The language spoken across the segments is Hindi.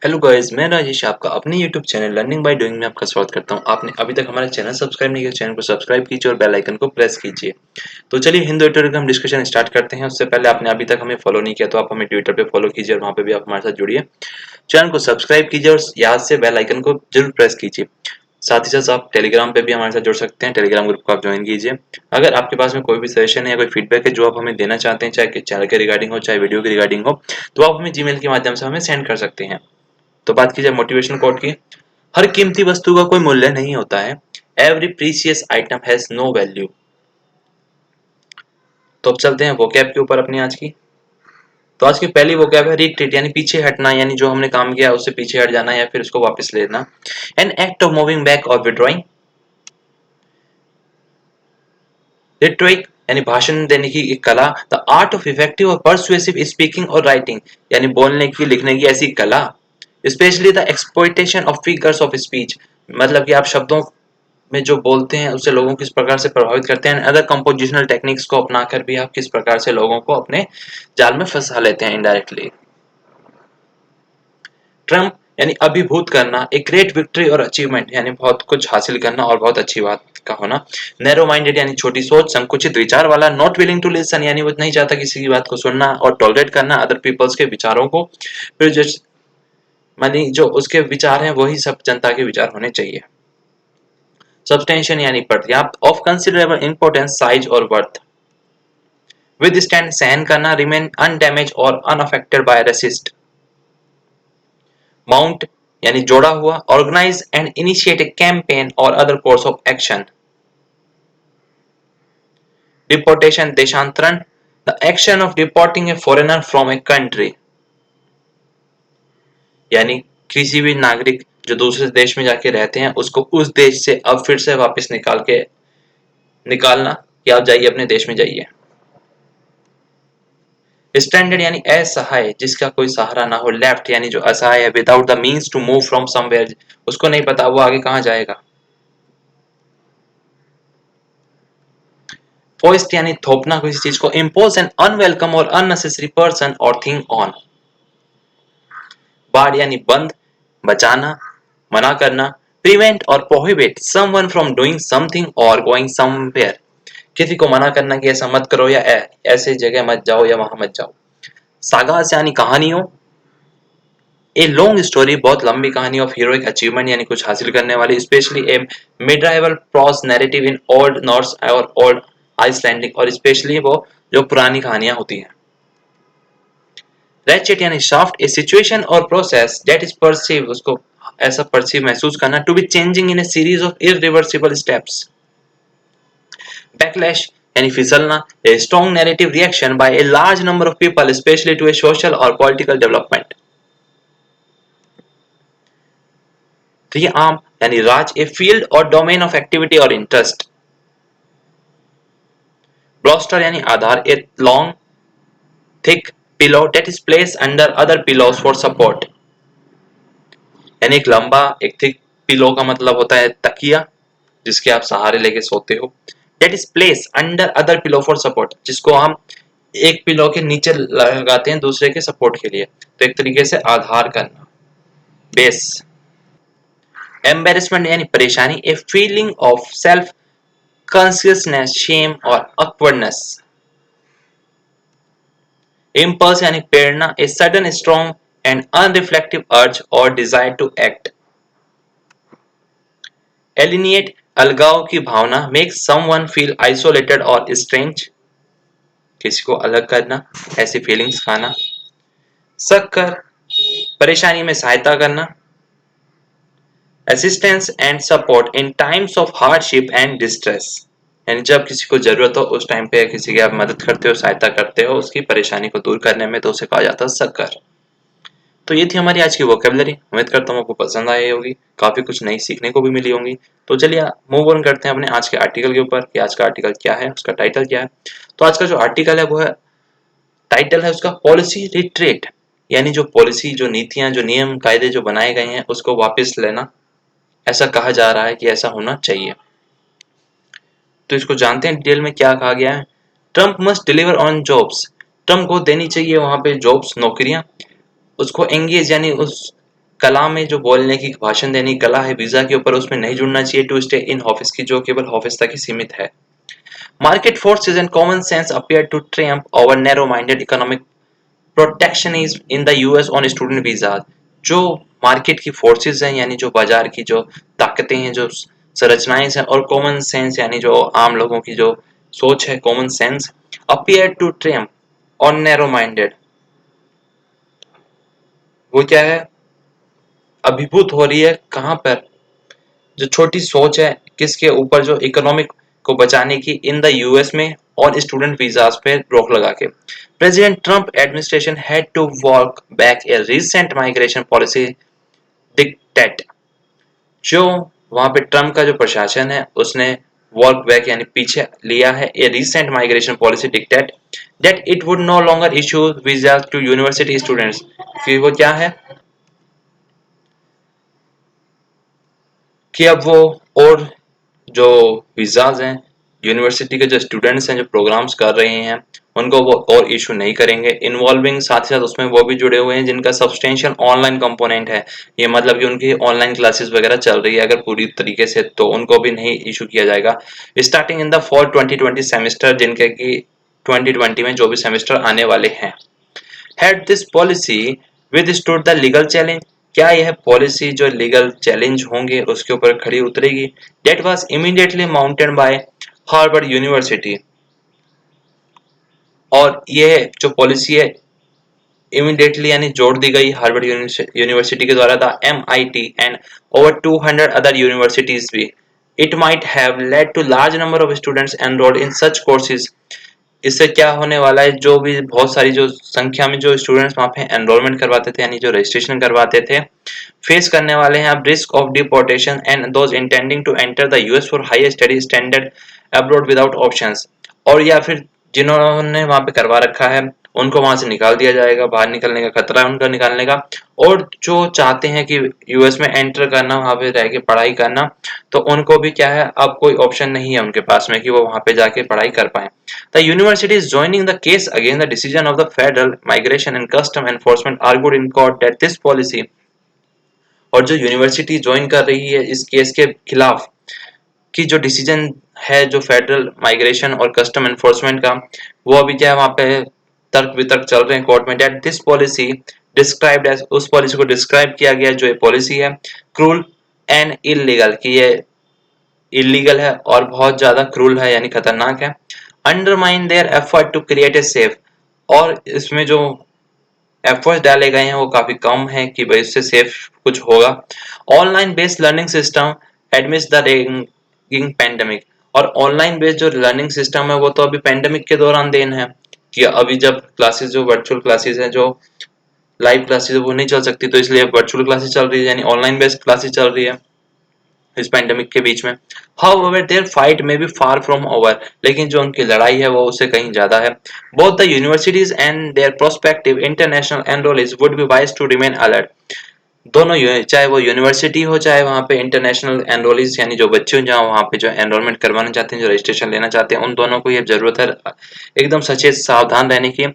हेलो गाइस, मैं राजेश आपका अपने YouTube channel learning by doing में आपका स्वागत करता हूं। आपने अभी तक हमारा चैनल सब्सक्राइब नहीं किया, चैनल को सब्सक्राइब कीजिए और बेल आइकन को प्रेस कीजिए। तो चलिए हिंदू ट्यूटोरियल का हम डिस्कशन स्टार्ट करते हैं। उससे पहले आपने अभी तक हमें फॉलो नहीं किया तो आप हमें ट्विटर पे फॉलो कीजिए और वहां पे भी आप हमारे साथ जुड़िए। चैनल को सब्सक्राइब कीजिए और याद से बेल आइकन को जरूर प्रेस कीजिए। साथ ही साथ आप टेलीग्राम पे भी हमारे साथ जुड़ सकते हैं, टेलीग्राम ग्रुप को आप ज्वाइन कीजिए। अगर आपके पास में कोई भी सजेशन है या कोई फीडबैक है जो आप हमें देना चाहते हैं, चाहे चैनल के रिगार्डिंग हो चाहे वीडियो के रिगार्डिंग हो, तो आप हमें जीमेल के माध्यम से हमें सेंड कर सकते हैं। तो बात की जाए मोटिवेशन कोट की, हर कीमती वस्तु का कोई मूल्य नहीं होता है। Every precious item has no value. तो अब चलते हैं वोकैब के ऊपर अपनी आज की। तो आज की पहली वोकैब है रिट्रीट, यानी पीछे हटना, यानी जो हमने काम किया उससे पीछे हट जाना या फिर उसको वापस लेना। An act of moving back और विड्रॉइंग। रिट्रोइक यानी भाषण देने की एक कला। द आर्ट ऑफ इफेक्टिव और परसुएसिव स्पीकिंग और राइटिंग, यानी बोलने की लिखने की ऐसी कला। Specially the exploitation of figures of speech, मतलब कि आप शब्दों में जो बोलते हैं उससे लोगों को किस प्रकार से प्रभावित करते हैं। अदर कंपोजिशनल टेक्निक्स को अपनाकर भी आप किस प्रकार से लोगों को अपने जाल में फंसा लेते हैं इनडायरेक्टली। ट्रम्प यानी अभिभूत करना, एक ग्रेट विक्ट्री और अचीवमेंट, यानी बहुत कुछ हासिल करना और बहुत अच्छी बात का होना। नैरो माइंडेड यानी छोटी सोच, संकुचित विचार वाला। नॉट विलिंग टू लिसन यानी वो नहीं चाहता किसी की बात को सुनना और टॉलरेट करना अदर पीपल्स के विचारों को। फिर मानी जो उसके विचार हैं वही सब जनता के विचार होने चाहिए। सब्सटेंशन यानी पर्याप्त, ऑफ कंसिडरेबल इंपोर्टेंस, साइज और वर्थ। विद स्टैंड सहन करना, रिमेन अनडैमेज और अनअफेक्टेड बाय रेसिस्ट। माउंट यानी जोड़ा हुआ, organize and initiate a campaign और other course of action. Deportation देशांतरण, the action of deporting a foreigner from a country, यानी किसी भी नागरिक जो दूसरे देश में जाके रहते हैं उसको उस देश से अब फिर से वापस निकालना कि आप जाइए अपने देश में जाइए। स्टैंडर्ड यानी असहाय, जिसका कोई सहारा ना हो। लेफ्ट यानी जो असहाय है, without the means to move from somewhere, उसको नहीं पता वो आगे कहां जाएगा। फोइस्ट यानी थोपना किसी चीज को। इम्पोज एन अनवेलकम और अननेसेसरी पर्सन और थिंग ऑन। बार यानी बंद, बचाना, मना करना। प्रिवेंट और prohibit someone from doing something और गोइंग समवेयर, किसी को मना करना कि ऐसा मत करो या ऐसे जगह मत जाओ या वहां मत जाओ। सागास यानी कहानियों। ए लॉन्ग स्टोरी, बहुत लंबी कहानी। ऑफ हीरोइक अचीवमेंट यानी कुछ हासिल करने वाली। Specially a medieval prose narrative in Old Norse और ओल्ड आइसलैंडिक, और स्पेशली वो जो पुरानी कहानियां होती हैं। रैचेट यानी शाफ्ट, ए सिचुएशन और प्रोसेस दैट इज परसीव, उसको ऐसा परसीव महसूस करना। To be changing in a series of irreversible steps. Backlash यानी फिसलना, a strong narrative reaction by a large number of people specially to a social और पॉलिटिकल डेवलपमेंट। आर्म यानी राज, ए फील्ड और डोमेन ऑफ एक्टिविटी और इंटरेस्ट। ब्लोस्टर यानी आधार, a long thick pillow that is place under other pillows for support, यानी एक लंबा एक थिक पिलो का मतलब होता है तकिया जिसके आप सहारे लेके सोते हो। That is place under other pillow for support, जिसको हम एक पिलो के नीचे लगाते हैं दूसरे के सपोर्ट के लिए, तो एक तरीके से आधार करना। बेस। एम्बेरसमेंट यानी परेशानी, a feeling of self consciousness, shame और awkwardness। इम्पल्स यानी प्रेरणा, a sudden strong and unreflective urge और डिजायर टू एक्ट। एलिनिएट अलगाव की भावना, मेक समवन फील आइसोलेटेड और स्ट्रेंज, किसी को अलग करना, ऐसी फीलिंग्स खाना। सक्कर परेशानी में सहायता करना। Assistance and support in times of hardship and distress, यानी जब किसी को जरूरत हो उस टाइम पे किसी की आप मदद करते हो, सहायता करते हो उसकी परेशानी को दूर करने में, तो उसे कहा जाता है सक्कर। तो ये थी हमारी आज की वोकेबलरी। उम्मीद करता हूँ आपको पसंद आई होगी, काफी कुछ नई सीखने को भी मिली होंगी। तो चलिए मूव ऑन करते हैं अपने आज के आर्टिकल के ऊपर कि आज का आर्टिकल क्या है, उसका टाइटल क्या है। तो आज का जो आर्टिकल है वो है, टाइटल है उसका पॉलिसी रिट्रीट, यानी जो पॉलिसी, जो नीतियां, जो नियम कायदे जो बनाए गए हैं उसको वापस लेना। ऐसा कहा जा रहा है कि ऐसा होना चाहिए। तो इसको जानते हैं डिटेल में क्या कहा गया है। Trump must deliver on jobs, Trump को देनी चाहिए वहां पे जॉब्स, नौकरियां। उसको एंगेज यानी उस कला में जो बोलने की, भाषण देने की कला है, वीजा के ऊपर उसमें नहीं जुड़ना चाहिए टू स्टे इन ऑफिस की, जो केवल ऑफिस तक ही सीमित है। Market forces and common sense appear to triumph over narrow minded economic protectionism in the US on student visa. जो मार्केट की फोर्सेस हैं, यानी जो बाजार की जो ताकतें हैं, जो संरचनाएं हैं, और कॉमन सेंस यानी जो आम लोगों की जो सोच है, common sense appear to triumph on narrow minded, वो क्या है, अभिभूत हो रही है कहां पर, जो छोटी सोच है किसके ऊपर, जो इकोनॉमिक को बचाने की इन द यूएस में और स्टूडेंट वीजास पे रोक लगा के। President Trump administration had to walk back a recent migration policy dictate. जो वहां पे ट्रंप का जो प्रशासन है उसने वॉक बैक यानी पीछे लिया है a recent migration policy dictate that it would no longer issue visa to university students. कि वो क्या है कि अब वो और जो वीजाज हैं, यूनिवर्सिटी के जो स्टूडेंट्स हैं जो प्रोग्राम्स कर रहे हैं, उनको वो और इशू नहीं करेंगे। इन्वॉल्विंग साथ ही साथ उसमें वो भी जुड़े हुए हैं जिनका सब्सटेंशियल ऑनलाइन कंपोनेंट है, ये मतलब कि उनकी ऑनलाइन क्लासेस वगैरह चल रही है अगर पूरी तरीके से, तो उनको भी नहीं इशू किया जाएगा starting in the fall 2020 semester, जिनके कि 2020 में जो भी सेमेस्टर आने वाले हैं। Had this policy withstood the legal challenge? क्या यह पॉलिसी जो लीगल चैलेंज होंगे उसके ऊपर खड़ी उतरेगी? That was immediately mounted by Harvard university. और यह जो पॉलिसी है इमीडिएटली यानी जोड़ दी गई हार्वर्ड यूनिवर्सिटी के द्वारा, था MIT and over 200 other universities भी। It might have led to large number of students enrolled in such courses. इससे क्या होने वाला है, जो भी बहुत सारी जो संख्या में जो स्टूडेंट्स वहां पे एनरोलमेंट करवाते थे यानी जो रजिस्ट्रेशन करवाते थे, फेस करने वाले हैं अब risk of deportation and those intending to enter the US for high study standard abroad without options. और या फिर जिन्होंने वहां पे करवा रखा है उनको वहां से निकाल दिया जाएगा, बाहर निकलने का खतरा है उनका निकालने का। और जो चाहते हैं कि यूएस में एंटर करना, वहां पे रह के पढ़ाई करना, तो उनको भी क्या है, अब कोई ऑप्शन नहीं है उनके पास में कि वो वहां पे जाके पढ़ाई कर पाए। The university is joining the case against the decision of the federal migration and custom enforcement argued in court that this policy. और जो यूनिवर्सिटी ज्वाइन कर रही है इस केस के खिलाफ, कि जो डिसीजन है जो फेडरल माइग्रेशन और कस्टम एनफोर्समेंट का, वो अभी क्या है वहां पे तर्क वितर्क चल रहे हैं कोर्ट में, that this policy described as, उस पॉलिसी को डिस्क्राइब किया गया जो ये पॉलिसी है क्रूल एंड इलीगल, कि ये इलीगल है और बहुत ज्यादा क्रूल है यानी खतरनाक है। Undermine their effort to create a safe, और इसमें जो एफर्ट्स डाले गए हैं वो काफी कम है कि भाई इससे सेफ कुछ होगा। Online based learning system admits the ragging pandemic. और ऑनलाइन बेस्ड जो लर्निंग सिस्टम है वो तो अभी पेंडेमिक के दौरान देन है, कि अभी जब क्लासेस जो वर्चुअल क्लासेस हैं, जो लाइव क्लासेस वो नहीं चल सकती, तो इसलिए वर्चुअल क्लासेस चल रही है यानी ऑनलाइन बेस्ड क्लासेस चल रही है इस पेंडेमिक के बीच में। However, their fight may be far from over, लेकिन जो उनकी लड़ाई है वो उससे कहीं ज्यादा है। Both the universities and their prospective international enrollees would be wise to remain alert. दोनों चाहे वो यूनिवर्सिटी हो चाहे वहाँ पे इंटरनेशनल एनरोलीज यानी जो बच्चे हो जहाँ वहाँ पे जो एनरोलमेंट करवाना चाहते हैं, जो रजिस्ट्रेशन लेना चाहते हैं, उन दोनों को ये जरूरत है एकदम सचेत सावधान रहने की।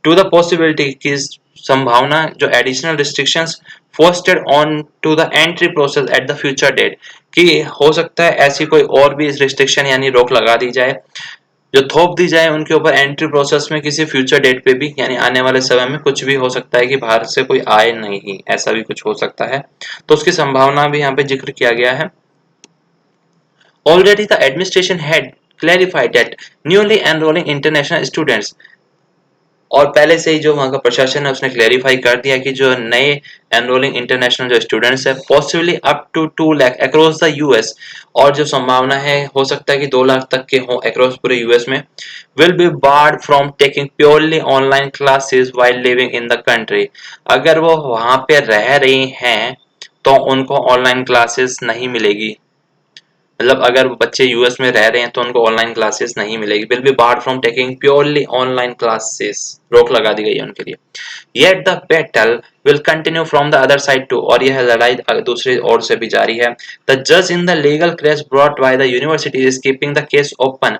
टू द पॉसिबिलिटी की संभावना, जो additional restrictions foisted on to the entry process at the future date, कि हो सकता है ऐसी कोई और भी रिस्ट्रिक्शन यानी रोक लगा दी जाए, जो थोप दी जाए उनके ऊपर एंट्री प्रोसेस में किसी फ्यूचर डेट पे भी, यानी आने वाले समय में कुछ भी हो सकता है कि बाहर से कोई आए नहीं, ऐसा भी कुछ हो सकता है, तो उसकी संभावना भी यहाँ पे जिक्र किया गया है। Already the administration had clarified that newly enrolling international students, और पहले से ही जो वहाँ का प्रशासन है उसने क्लेरिफाई कर दिया कि जो नए एनरोलिंग इंटरनेशनल जो स्टूडेंट्स है possibly up to 2 lakh across the US, और जो संभावना है हो सकता है कि 2 लाख तक के हो अक्रॉस पूरे यूएस में, will be barred from taking purely online classes while living in the country. अगर वो वहां पे रह रही हैं तो उनको ऑनलाइन क्लासेस नहीं मिलेगी, मतलब अगर बच्चे यूएस में रह रहे हैं तो उनको ऑनलाइन क्लासेस नहीं मिलेगी। Will be barred from taking purely online classes, रोक लगा दी गई है उनके लिए। Yet the battle will continue from the other side too, और यह लड़ाई दूसरी ओर से भी जारी है। द जज in the legal case brought by the university is keeping the case open,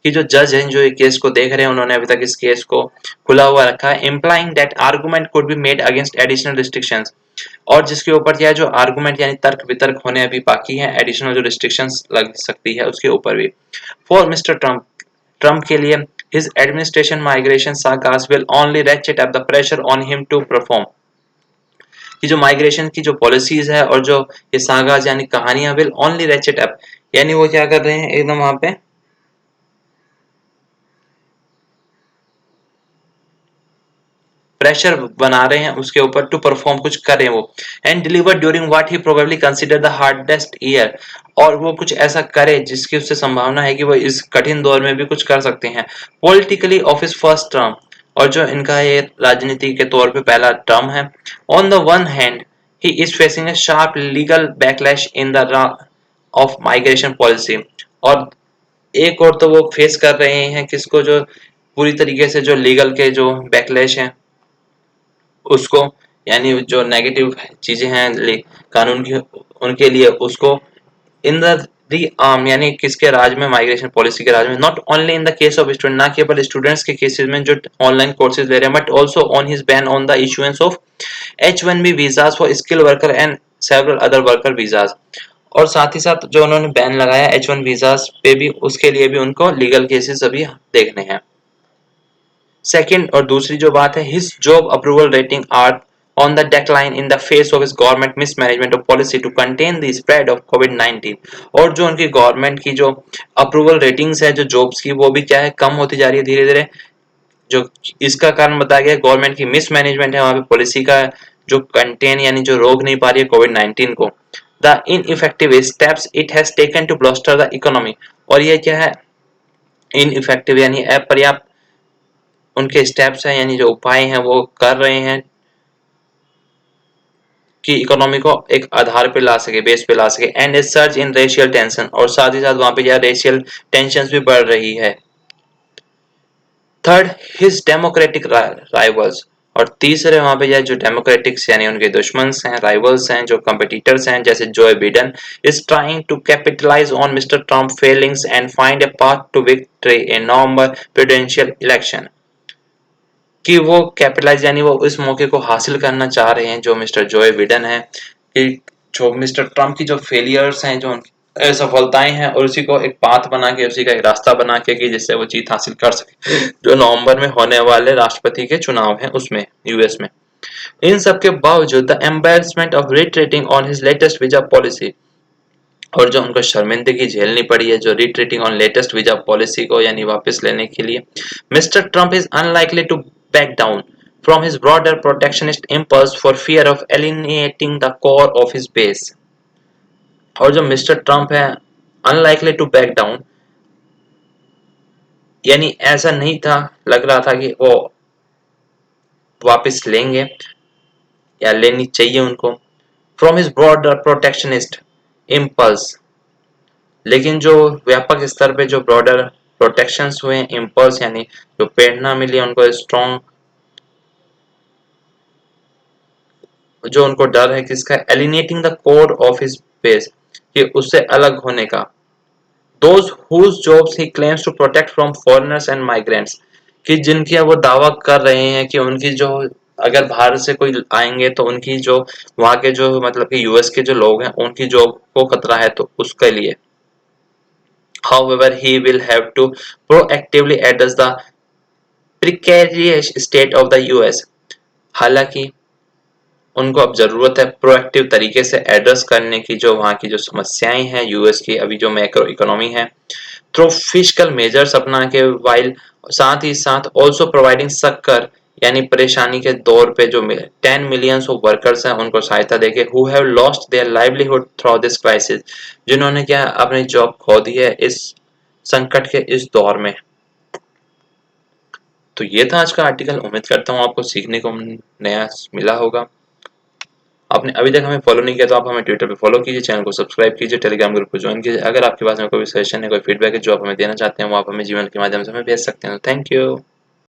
कि जो जज हैं जो ये केस को देख रहे हैं उन्होंने अभी तक इस केस को खुला हुआ रखा है। Implying that argument could be made against additional restrictions, और जिसके ऊपर क्या है जो आर्गुमेंट यानी तर्क वितर्क होने अभी बाकी है, एडिशनल जो रिस्ट्रिक्शंस लग सकती है उसके ऊपर भी। फॉर मिस्टर ट्रम्प, ट्रम्प के लिए his administration migration sagas will only ratchet up the pressure on him to perform। कि जो माइग्रेशन की जो पॉलिसीज है और जो ये सागाज यानी कहानियां विल ओनली रेचेट अप, यानी वो क्या कर रहे हैं एकदम वहां पे प्रेशर बना रहे हैं उसके ऊपर टू परफॉर्म, कुछ करें वो। And deliver during what he probably consider the hardest year, और वो कुछ ऐसा करे जिसकी उससे संभावना है कि वो इस कठिन दौर में भी कुछ कर सकते हैं। Politically of his first term, और जो इनका ये राजनीति के तौर पे पहला टर्म है। On the one hand he is facing a sharp legal backlash in the of migration policy, और एक और तो वो फेस कर रहे हैं किसको, जो पूरी तरीके से जो लीगल के जो बैकलैश है उसको, यानी जो नेगेटिव चीजें हैं कानून की उनके लिए उसको, इन द आर्म यानी किसके राज में, माइग्रेशन पॉलिसी के राज में। Not only in the case of student, ना केवल स्टूडेंट्स के केसेस में जो ऑनलाइन कोर्सेज ले रहे हैं, but also on his ban on the issuance of H1B visas for skill worker and several other worker visas. और साथ ही साथ जो उन्होंने बैन लगाया H1 वीजाज पे भी, उसके लिए भी उनको लीगल केसेस अभी देखने हैं। सेकंड और दूसरी जो बात है, his job approval rating are on the decline in the face of his government mismanagement of policy to contain the spread of COVID-19। और जो उनकी गवर्नमेंट की जो अप्रूवल रेटिंग्स है जो जॉब्स की, वो भी क्या है कम होती जा रही है धीरे धीरे। जो इसका कारण बताया गया गवर्नमेंट की मिसमैनेजमेंट है वहां पे, पॉलिसी का जो कंटेन यानी जो रोक नहीं पा रही है कोविड-19 को। The ineffective steps it has taken to bluster the economy, और ये क्या है इनइफेक्टिव यानी अपर्याप्त उनके स्टेप्स हैं यानी जो उपाय हैं वो कर रहे हैं कि इकोनॉमी को एक आधार पे ला सके, बेस पे ला सके। And A surge in racial tension, और साथ ही साथ वहां पे क्या रेशियल टेंशन भी बढ़ रही है। थर्ड, हिज डेमोक्रेटिक राइवल्स, और तीसरे वहां पे जो डेमोक्रेटिक्स यानी उनके दुश्मन हैं, राइवल्स हैं, जो कंपिटिटर्स हैं, जैसे Joe Biden is trying to capitalise on mister Trump failings and find a path to victory in November presidential election. कि वो कैपिटलाइज यानी वो इस मौके को हासिल करना चाह रहे हैं जो मिस्टर जो बिडेन है, कि जो मिस्टर ट्रम्प की जो फेलियर्स हैं, जो असफलताएं हैं, और उसी को एक पाथ बना के, उसी का एक रास्ता बना के कि जिससे वो जीत हासिल कर सके जो नवंबर में होने वाले राष्ट्रपति के चुनाव हैं उसमें, यूएस में। इन सब के बावजूद the embarrassment of retreating on his latest visa policy, और जो उनको शर्मिंदगी झेलनी पड़ी है जो retreating on latest visa policy को यानी वापस लेने के लिए। Mister Trump is unlikely to back down from his broader protectionist impulse for fear of alienating the core of his base। और जो मिस्टर ट्रम्प है अनलाइकली टू बैक डाउन, यानी ऐसा नहीं था, लग रहा था कि वो वापस लेंगे या लेनी चाहिए उनको, from his broader protectionist impulse. लेकिन जो व्यापक स्तर पे जो ब्रॉडर प्रोटेक्शंस हुए, इम्पल्स यानी जो प्रेरणा मिली उनको, स्ट्रॉन्ग जो उनको डर है किसका, alienating the core of his base, कि उससे अलग होने का। Those whose jobs he claims to protect from foreigners and migrants, कि जिनकी वो दावा कर रहे हैं कि उनकी जो अगर भारत से कोई आएंगे तो उनकी जो वहां के जो मतलब कि यूएस के जो लोग हैं उनकी जॉब को खतरा है, तो उसके लिए however he will have to proactively address the precarious state of the US। हालांकि उनको अब जरूरत है प्रोएक्टिव तरीके से एड्रेस करने की जो वहां की जो समस्याएं हैं यूएस की अभी जो मैक्रो इकोनॉमी है, थ्रू फिस्कल मेजर्स अपना के, वाइल साथ ही साथ ऑल्सो प्रोवाइडिंग सक्कर यानी परेशानी के दौर पे जो 10 मिलियंस ऑफ वर्कर्स हैं उनको सहायता देके, who have lost their livelihood through this crisis, जिन्होंने क्या अपनी जॉब खो दी है इस संकट के इस दौर में। तो ये था आज का आर्टिकल, उम्मीद करता हूँ आपको सीखने को नया मिला होगा। आपने अभी तक हमें फॉलो नहीं किया तो आप हमें ट्विटर पे फॉलो कीजिए, चैनल को सब्सक्राइब कीजिए, टेलीग्राम ग्रुप को ज्वाइन कीजिए। अगर आपके पास में कोई सजेशन है, कोई फीडबैक है जो आप हमें देना चाहते हैं, वो आप हमें जीमेल के माध्यम से हमें भेज सकते हैं। Thank you.